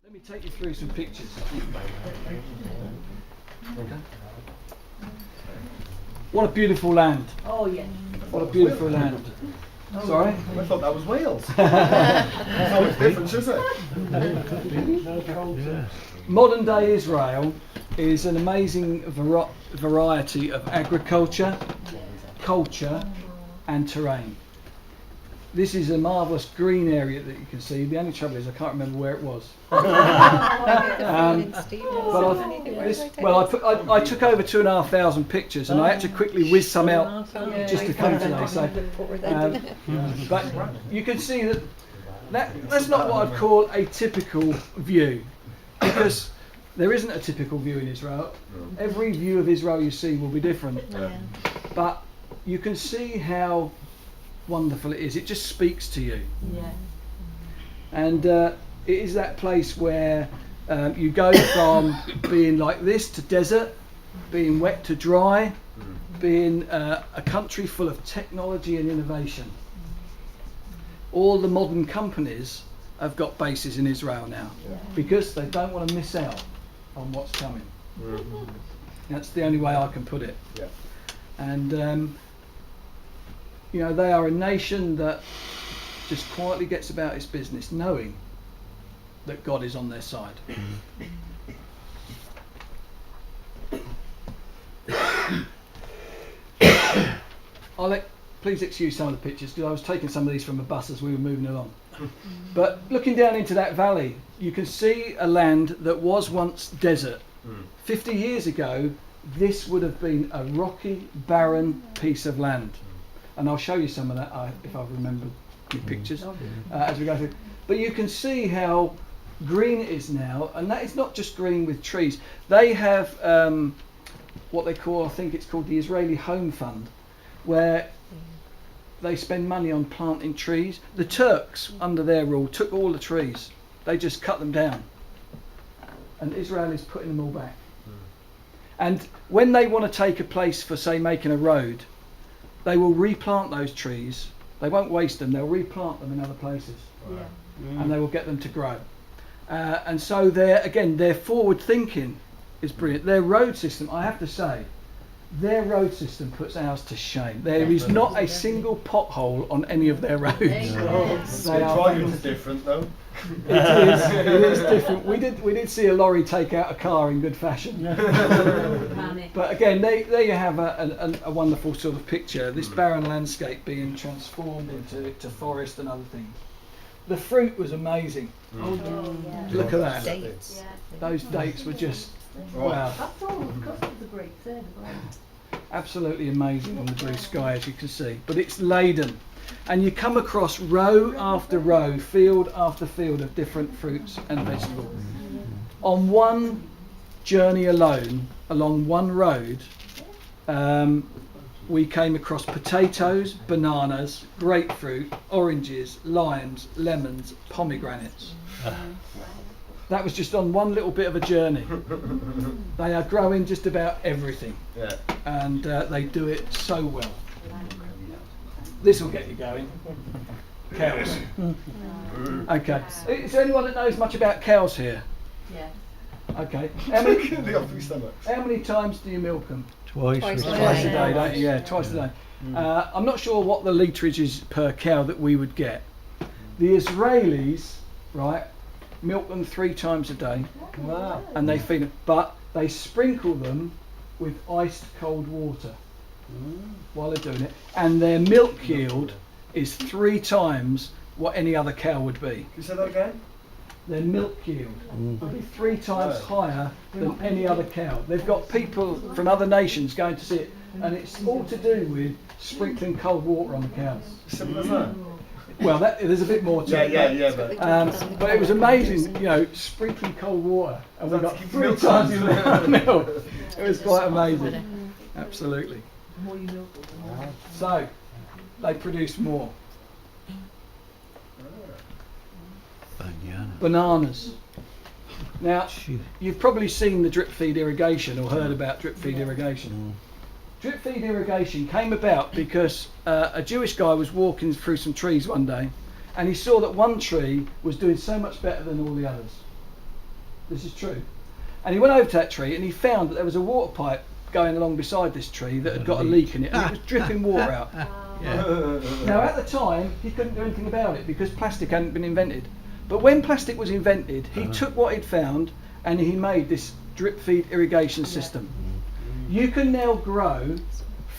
Let me take you through some pictures. Okay. What a beautiful land. Oh, yes. What a beautiful land. Sorry? I thought that was Wales. So it's different, is it? Modern day Israel is an amazing variety of agriculture, culture and terrain. This is a marvellous green area that you can see. The only trouble is I can't remember where it was. I took over 2,500 pictures and I had to quickly whiz some out just to come today. So, but you can see that's not what I'd call a typical view, because there isn't a typical view in Israel. Every view of Israel you see will be different. But you can see how wonderful it is. It just speaks to you. Yeah. And it is that place where you go from being like this to desert, being wet to dry, being a country full of technology and innovation. All the modern companies have got bases in Israel now because they don't want to miss out on what's coming. That's the only way I can put it. Yeah. And you know, they are a nation that just quietly gets about its business, knowing that God is on their side. Please excuse some of the pictures because I was taking some of these from a bus as we were moving along. But looking down into that valley, you can see a land that was once desert. 50 years ago, this would have been a rocky, barren piece of land. And I'll show you some of that if I remember the pictures as we go through. But you can see how green it is now, and that is not just green with trees. They have what they call, I think it's called the Israeli Home Fund, where they spend money on planting trees. The Turks, under their rule, took all the trees. They just cut them down. And Israel is putting them all back. And when they want to take a place for, say, making a road, they will replant those trees. They won't waste them. They'll replant them in other places, and they will get them to grow. And so their forward thinking is brilliant. Their road system, I have to say, their road system puts ours to shame. There is not a single pothole on any of their roads. The driving's different though. It is different. We did see a lorry take out a car in good fashion. But again, there you have a wonderful sort of picture. This barren landscape being transformed into forest and other things. The fruit was amazing. Look at that. Dates. Those dates were just wow. That's all because of the Greeks, they're the Greeks. Absolutely amazing on the blue sky, as you can see. But it's laden. And you come across row after row, field after field of different fruits and vegetables. On one journey alone, along one road, we came across potatoes, bananas, grapefruit, oranges, limes, lemons, pomegranates. That was just on one little bit of a journey. They are growing just about everything. And they do it so well. This will get you going. Cows. Okay. Is there anyone that knows much about cows here? Yeah. Okay. How many times do you milk them? Twice Twice a day, don't you? Yeah, twice a day. I'm not sure what the litrage is per cow that we would get. The Israelis, right, milk them 3 times a day. Wow. And they feed them, but they sprinkle them with iced cold water while they're doing it, and their milk yield is 3 times what any other cow would be. Can you say that again? Their milk yield will be 3 times higher than any other cow. They've got people from other nations going to see it, and it's all to do with sprinkling cold water on the cows. Simple as that. Well, there's a bit more to it. But it was amazing, you know, sprinkling cold water, and we got 3 times the amount of milk. It was quite amazing. Absolutely. The more you milk, the more. So they produce more. Bananas. Now, you've probably seen the drip feed irrigation or heard about drip feed irrigation. Drip feed irrigation came about because a Jewish guy was walking through some trees one day, and he saw that one tree was doing so much better than all the others. This is true. And he went over to that tree and he found that there was a water pipe going along beside this tree that had got a leak in it, and it was dripping water out. Now at the time he couldn't do anything about it because plastic hadn't been invented. But when plastic was invented, he took what he'd found and he made this drip feed irrigation system. You can now grow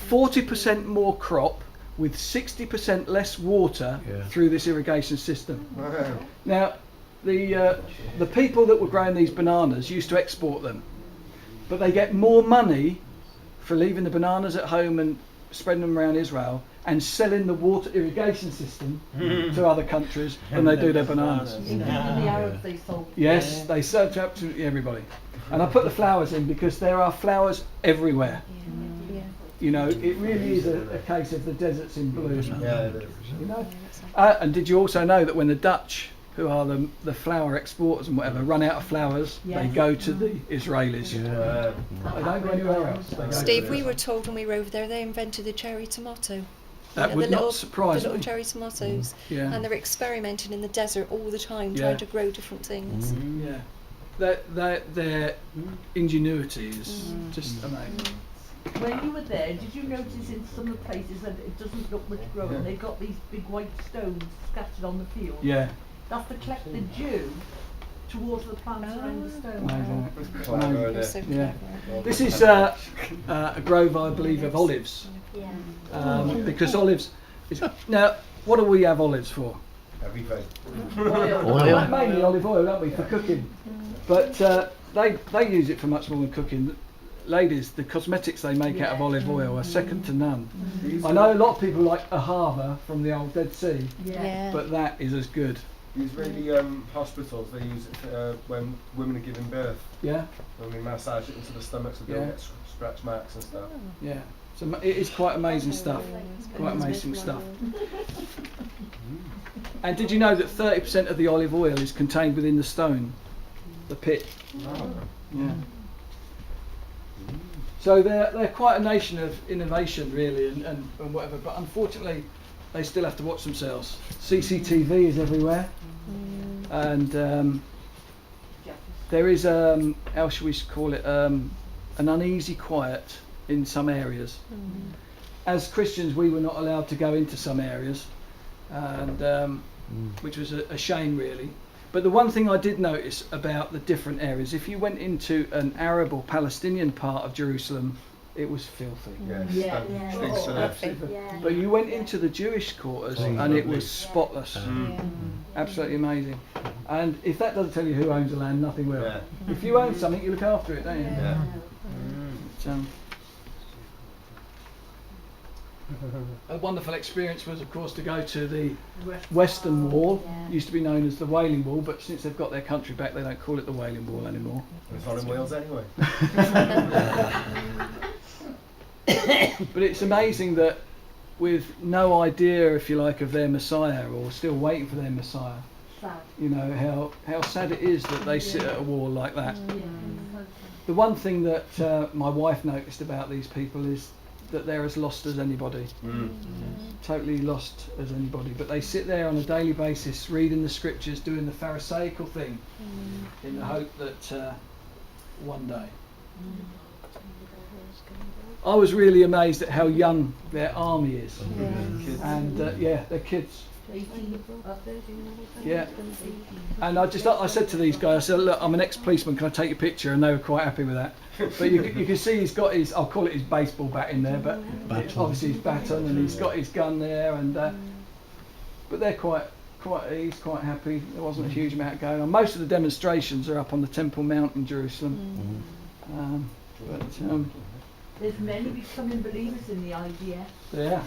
40% more crop with 60% less water through this irrigation system. Now the people that were growing these bananas used to export them, but they get more money for leaving the bananas at home and spreading them around Israel and selling the water irrigation system to other countries than they do their bananas. Even the Arabs they sold. Yes, they serve to absolutely everybody. And I put the flowers in because there are flowers everywhere. You know, it really is a case of the deserts in bloom. Yeah, it is. You know? And did you also know that when the Dutch, who are the flower exporters and whatever, run out of flowers, they go to the Israelis. They don't go anywhere else. They go Steve, to we there. were told when we were over there they invented the cherry tomato. That You know, would the not little, surprise the little me. cherry tomatoes. Yeah. And they're experimenting in the desert all the time, Yeah. trying to grow different things. Yeah. Their ingenuity is just amazing. When you were there, did you notice in some of the places that it doesn't look much growing? They've got these big white stones scattered on the field. Yeah. That's to collect the dew to water the plants around the stone. Amazing. Clever, They're isn't so it? Yeah. clever. This is a grove, I believe, of olives. Because olives is, now what do we have olives for? Everything. Mainly olive oil, don't we, for cooking? But they use it for much more than cooking. Ladies, the cosmetics they make out of olive oil are second to none. I know a lot of people like ahava from the old Dead Sea, Yeah. but that is as good. These really hospitals, they use it for, when women are giving birth. Yeah, When we massage it into the stomach so they don't get scratch marks and stuff. yeah. So it is quite amazing stuff. Quite amazing stuff. And did you know that 30% of the olive oil is contained within the stone, the pit? Yeah. So they're quite a nation of innovation, really, and whatever. But unfortunately, they still have to watch themselves. CCTV is everywhere, and there is how shall we call it, an uneasy quiet in some areas. As Christians, we were not allowed to go into some areas, and which was a shame, really. But the one thing I did notice about the different areas, if you went into an Arab or Palestinian part of Jerusalem, it was filthy. Stinks to death. Absolutely. But you went into the Jewish quarters and it was spotless. Absolutely amazing. And if that doesn't tell you who owns the land, nothing will. Yeah. If you own something, you look after it, don't you? Yeah. A wonderful experience was, of course, to go to the Western Wall. Used to be known as the Wailing Wall, but since they've got their country back, they don't call it the Wailing Wall anymore. It's not in Wales anyway. But it's amazing that with no idea, if you like, of their Messiah, or still waiting for their Messiah, you know, how sad it is that they sit at a wall like that. The one thing that my wife noticed about these people is that they're as lost as anybody. Totally lost as anybody. But they sit there on a daily basis, reading the scriptures, doing the Pharisaical thing, in the hope that one day. I was really amazed at how young their army is. And they're kids. Yeah. And I said to these guys, I said, look, I'm an ex-policeman, can I take your picture? And they were quite happy with that. But you can see he's got his, I'll call it his baseball bat in there, but obviously his baton, and he's got his gun there, and but they're he's quite happy. There wasn't a huge amount going on. Most of the demonstrations are up on the Temple Mount in Jerusalem. There's many becoming believers in the IDF. Yeah.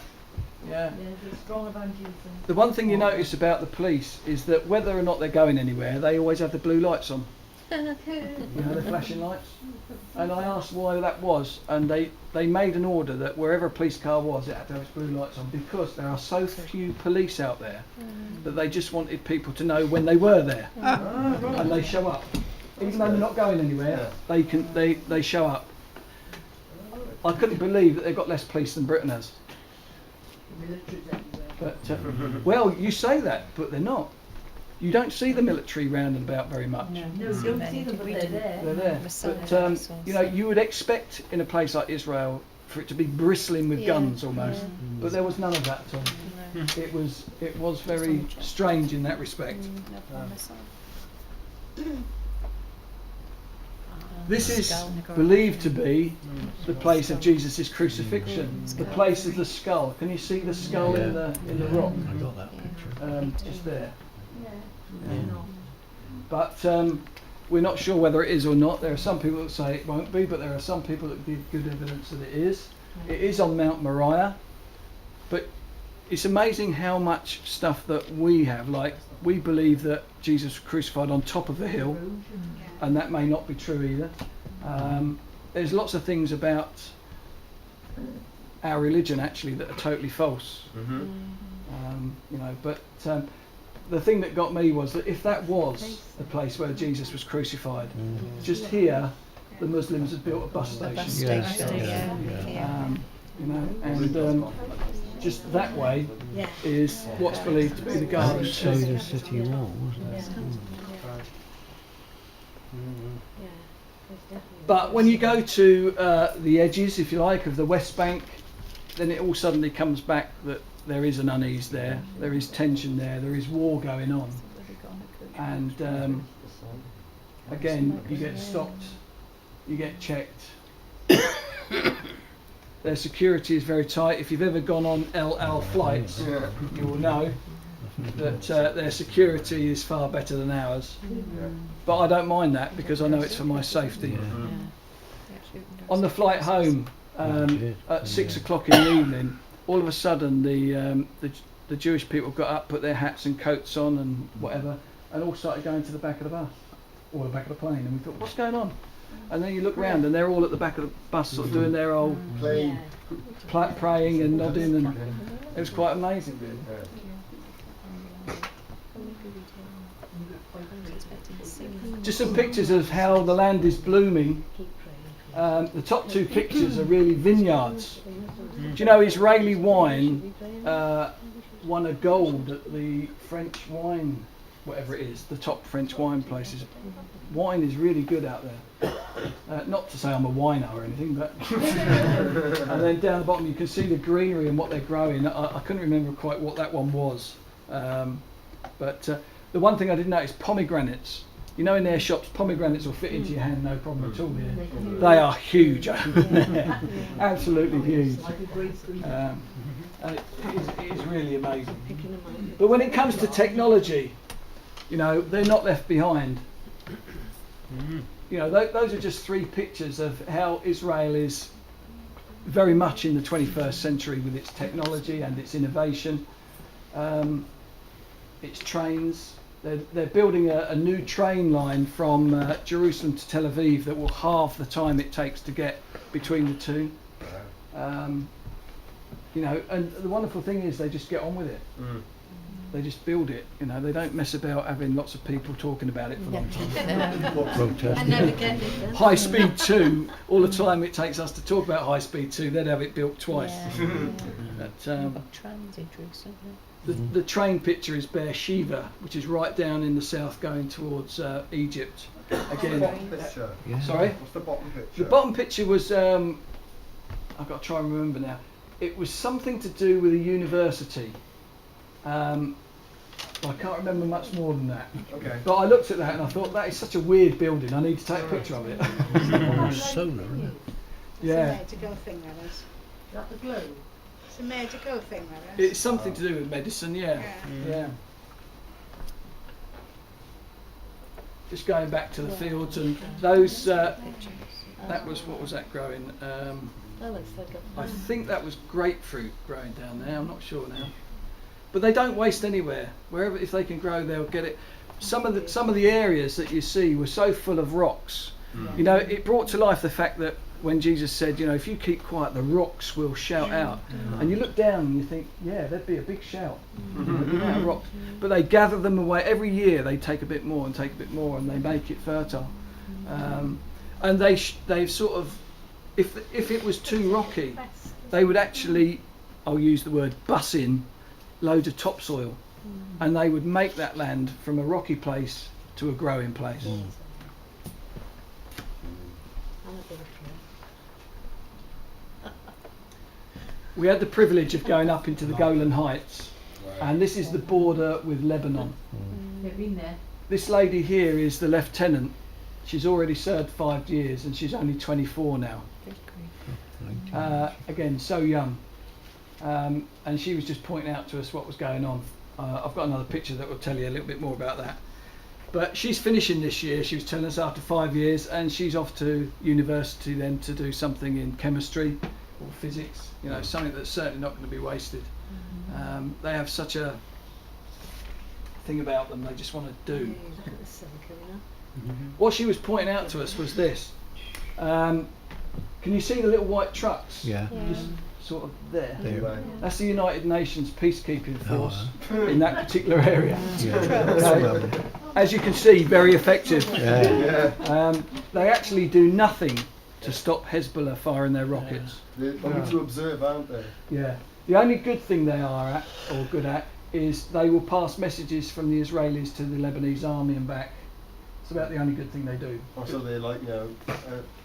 There's a strong evangelism. The one thing you notice about the police is that whether or not they're going anywhere, they always have the blue lights on. You know, the flashing lights. And I asked why that was, and they made an order that wherever a police car was, it had to have its blue lights on, because there are so few police out there that they just wanted people to know when they were there, and they show up. Even though they're not going anywhere, they show up. I couldn't believe that they've got less police than Britain has. The military's everywhere. But well, you say that, but they're not. You don't see the military round and about very much. No, you don't see them, but they're there. They're there. Messiah But dinosaurs. you know, you would expect in a place like Israel for it to be bristling with Yeah, guns almost, yeah. but there was none of that at all. No. It was very strange in that respect. This is believed to be the place of Jesus' crucifixion, the place of the skull. Can you see the skull in the rock? I got that picture. Just there. Yeah. But we're not sure whether it is or not. There are some people that say it won't be, but there are some people that give good evidence that it is. It is on Mount Moriah, but it's amazing how much stuff that we have. Like, we believe that Jesus was crucified on top of the hill, and that may not be true either. There's lots of things about our religion actually that are totally false. You know, but the thing that got me was that if that was the place where Jesus was crucified, just here the Muslims had built a bus station. Yes, Yeah. You know, and just that way is what's believed to be the garden. So the city wall, wasn't it? But when you go to the edges, if you like, of the West Bank, then it all suddenly comes back that there is an unease there, there is tension there is war going on. And again, you get stopped, you get checked. Their security is very tight. If you've ever gone on El Al flights, you will know that their security is far better than ours. But I don't mind that because I know it's for my safety. On the flight home at 6 o'clock in the evening, all of a sudden the Jewish people got up, put their hats and coats on and whatever, and all started going to the back of the bus or the back of the plane. And we thought, what's going on? And then you look round and they're all at the back of the bus, sort of doing their old praying and nodding, and it was quite amazing, really. Just some pictures of how the land is blooming. The top two pictures are really vineyards. Do you know Israeli wine won a gold at the French wine, whatever it is, the top French wine places. Wine is really good out there. Not to say I'm a winer or anything, but and then down the bottom you can see the greenery and what they're growing. I couldn't remember quite what that one was, but the one thing I did notice, pomegranates. You know, in their shops, pomegranates will fit into your hand, no problem at all here. They are huge, absolutely huge. And it is really amazing. But when it comes to technology, you know, they're not left behind. You know, those are just three pictures of how Israel is very much in the 21st century with its technology and its innovation, its trains. They're building a new train line from Jerusalem to Tel Aviv that will halve the time it takes to get between the two. You know, and the wonderful thing is they just get on with it. They just build it. You know, they don't mess about having lots of people talking about it for a long time. I never get it. High Speed 2, all the time it takes us to talk about High Speed 2, they'd have it built twice. But, Trams in Jerusalem. the train picture is Beersheba, which is right down in the south going towards Egypt. Again, Picture. sorry? What's the bottom picture? The bottom picture was, I've got to try and remember now. It was something to do with a university. But I can't remember much more than that. Okay. But I looked at that and I thought, that is such a weird building, I need to take a picture of it. Solar, isn't it? Yeah. It's a medical thing, that is. Is that the globe? It's a medical thing, that is. It's something to do with medicine, yeah. Yeah. Just going back to the fields and those, that was, what was that growing? That looks like a I think that was grapefruit growing down there, I'm not sure now. But they don't waste anywhere. Wherever, if they can grow, they'll get it. Some of the areas that you see were so full of rocks. You know, it brought to life the fact that when Jesus said, you know, if you keep quiet, the rocks will shout out. And you look down and you think, yeah, there'd be a big shout. The amount of rocks. But they gather them away every year. They take a bit more and take a bit more, and they make it fertile. And they've sort of, if it was too rocky, they would actually, I'll use the word, buss in loads of topsoil and they would make that land from a rocky place to a growing place. We had the privilege of going up into the Golan Heights, and this is the border with Lebanon. They've been there. This lady here is the lieutenant. She's already served 5 years and she's only 24 now. Again, so young. And she was just pointing out to us what was going on. I've got another picture that will tell you a little bit more about that. But she's finishing this year, she was telling us, after 5 years, and she's off to university then to do something in chemistry or physics, you know, something that's certainly not going to be wasted. They have such a thing about them, they just want to do. What she was pointing out to us was this. Can you see the little white trucks? Yeah. Just sort of there. There. That's the United Nations peacekeeping force in that particular area. Yeah. As you can see, very effective. Yeah. They actually do nothing to stop Hezbollah firing their rockets. They're only to observe, aren't they? Yeah. The only good thing they are at, or good at, is they will pass messages from the Israelis to the Lebanese army and back. It's about the only good thing they do. Also, they're like, you know,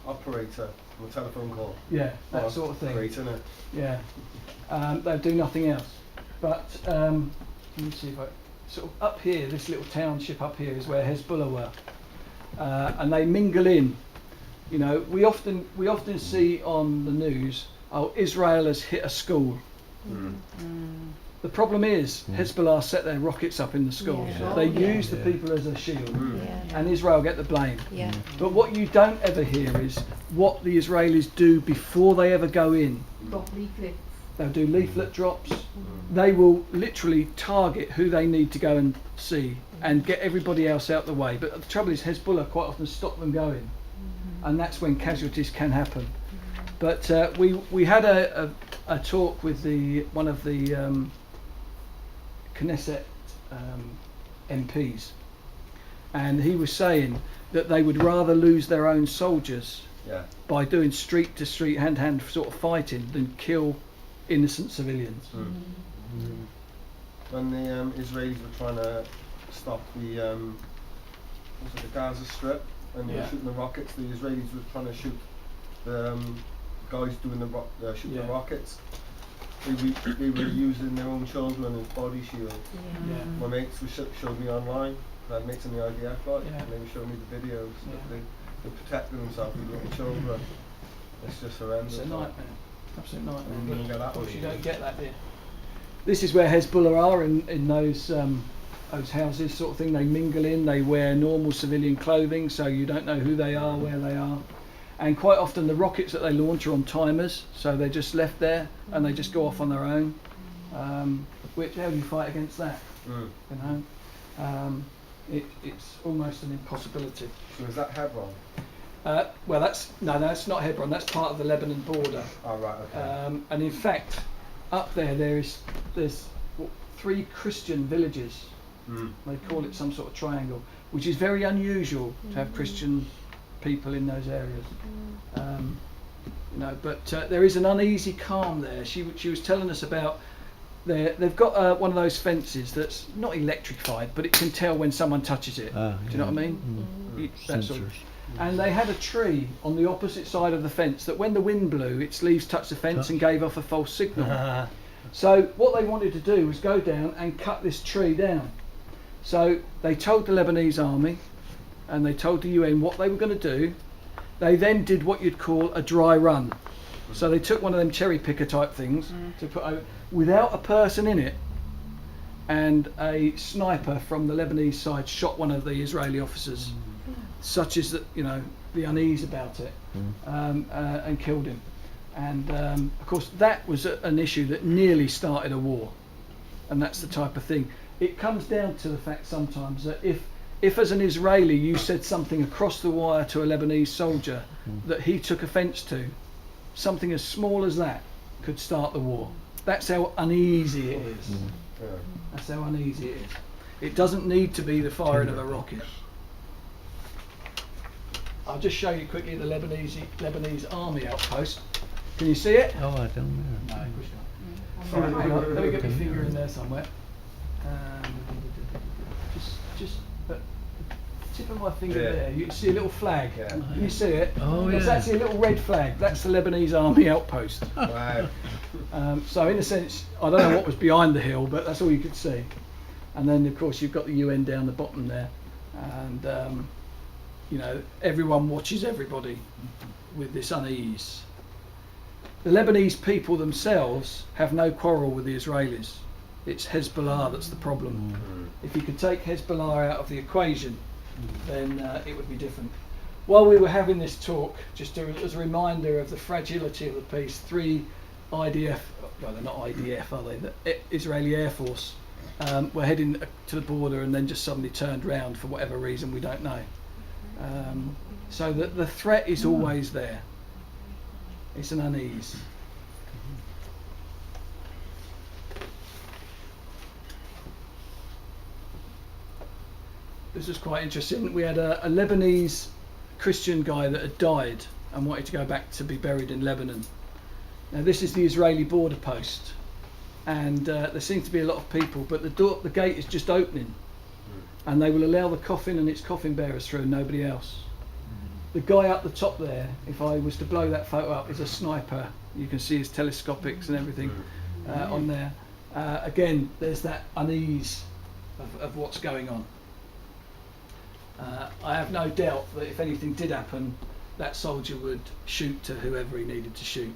operator on a telephone call. Yeah, that Or sort of thing. Great, isn't it? Yeah. They'll do nothing else. But let me see if I sort of up here, this little township up here is where Hezbollah were, and they mingle in. You know, we often see on the news, oh, Israel has hit a school. The problem is Hezbollah set their rockets up in the schools. Yeah. They use the people as a shield, Yeah. and Israel get the blame. Yeah. But what you don't ever hear is what the Israelis do before they ever go in. Got leaflets. They'll do leaflet drops. They will literally target who they need to go and see and get everybody else out the way. But the trouble is Hezbollah quite often stop them going, and that's when casualties can happen. But we had a talk with one of the Knesset MPs, and he was saying that they would rather lose their own soldiers by doing street to street, hand to hand sort of fighting than kill innocent civilians. When the Israelis were trying to stop the Gaza Strip and they were shooting the rockets, the Israelis were trying to shoot the guys doing the rockets. They were using their own children as body shields. My mates showed me online. I had mates in the IDF, and they were showing me the videos that they protected themselves with little children. It's just horrendous. It's a nightmare, absolute nightmare. You don't get that Of course, one. you don't get that here. This is where Hezbollah are in those houses, sort of thing. They mingle in. They wear normal civilian clothing, so you don't know who they are, where they are. And quite often the rockets that they launch are on timers, so they're just left there and they just go off on their own. How do you fight against that? You know, it's almost an impossibility. So is that Hebron? Well, that's not Hebron. That's part of the Lebanon border. Oh right, okay. And in fact, up there's 3 Christian villages. They call it some sort of triangle, which is very unusual to have Christian people in those areas. You know, but there is an uneasy calm there. She was telling us about they've got one of those fences that's not electrified, but it can tell when someone touches it. Do you know what I mean? That sort of- and they had a tree on the opposite side of the fence that when the wind blew, its leaves touched the fence and gave off a false signal. So what they wanted to do was go down and cut this tree down. So they told the Lebanese army and they told the UN what they were going to do. They then did what you'd call a dry run. So they took one of them cherry picker type things to put out without a person in it, and a sniper from the Lebanese side shot one of the Israeli officers, such as the unease about it, and killed him. And of course that was an issue that nearly started a war, and that's the type of thing. It comes down to the fact sometimes that if as an Israeli you said something across the wire to a Lebanese soldier that he took offence to, something as small as that could start the war. That's how uneasy it is. That's how uneasy it is. It doesn't need to be the firing of a rocket. I'll just show you quickly the Lebanese army outpost. Can you see it? Oh, I don't know. No, of course not. Hang on, let me get my finger in there somewhere. but the tip of my finger Yeah. there, you can see a little flag. Yeah. Can you see it? Oh, It's yeah. actually a little red flag. That's the Lebanese army outpost. Wow. So in a sense, I don't know what was behind the hill, but that's all you could see. And then of course you've got the UN down the bottom there, and you know, everyone watches everybody with this unease. The Lebanese people themselves have no quarrel with the Israelis. It's Hezbollah that's the problem. If you could take Hezbollah out of the equation, then it would be different. While we were having this talk, just as a reminder of the fragility of the peace, 3 IDF, well they're not IDF are they, the Israeli Air Force, were heading to the border and then just suddenly turned round for whatever reason, we don't know. So the threat is always there. It's an unease. This was quite interesting. We had a Lebanese Christian guy that had died and wanted to go back to be buried in Lebanon. Now this is the Israeli border post, and there seem to be a lot of people, but the gate is just opening, and they will allow the coffin and its coffin bearers through, and nobody else. The guy up the top there, if I was to blow that photo up, is a sniper. You can see his telescopics and everything on there. Again, there's that unease of what's going on. I have no doubt that if anything did happen, that soldier would shoot to whoever he needed to shoot.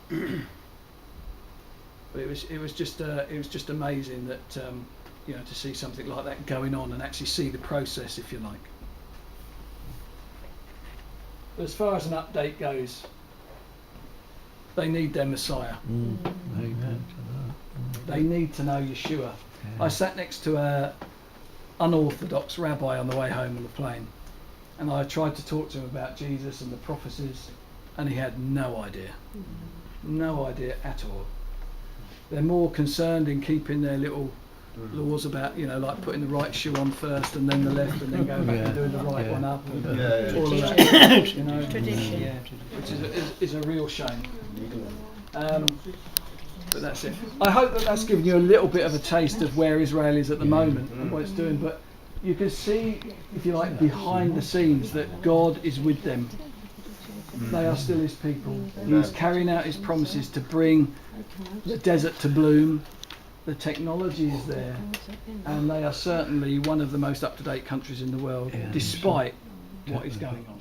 But it was just amazing that you know, to see something like that going on and actually see the process, if you like. But as far as an update goes, they need their Messiah. Amen They need to know Yeshua. I sat next to a unorthodox rabbi on the way home on the plane, and I tried to talk to him about Jesus and the prophecies, and he had no idea. No idea at all. They're more concerned in keeping their little laws about, you know, like putting the right shoe on first and then the left and then going back and doing the right one up and all of that, you know, Tradition. yeah, which is a real shame. But that's it. I hope that that's given you a little bit of a taste of where Israel is at the moment and what it's doing, but you can see, if you like, behind the scenes that God is with them. They are still his people. He's carrying out his promises to bring the desert to bloom. The technology is there, and they are certainly one of the most up-to-date countries in the world, despite what is going on.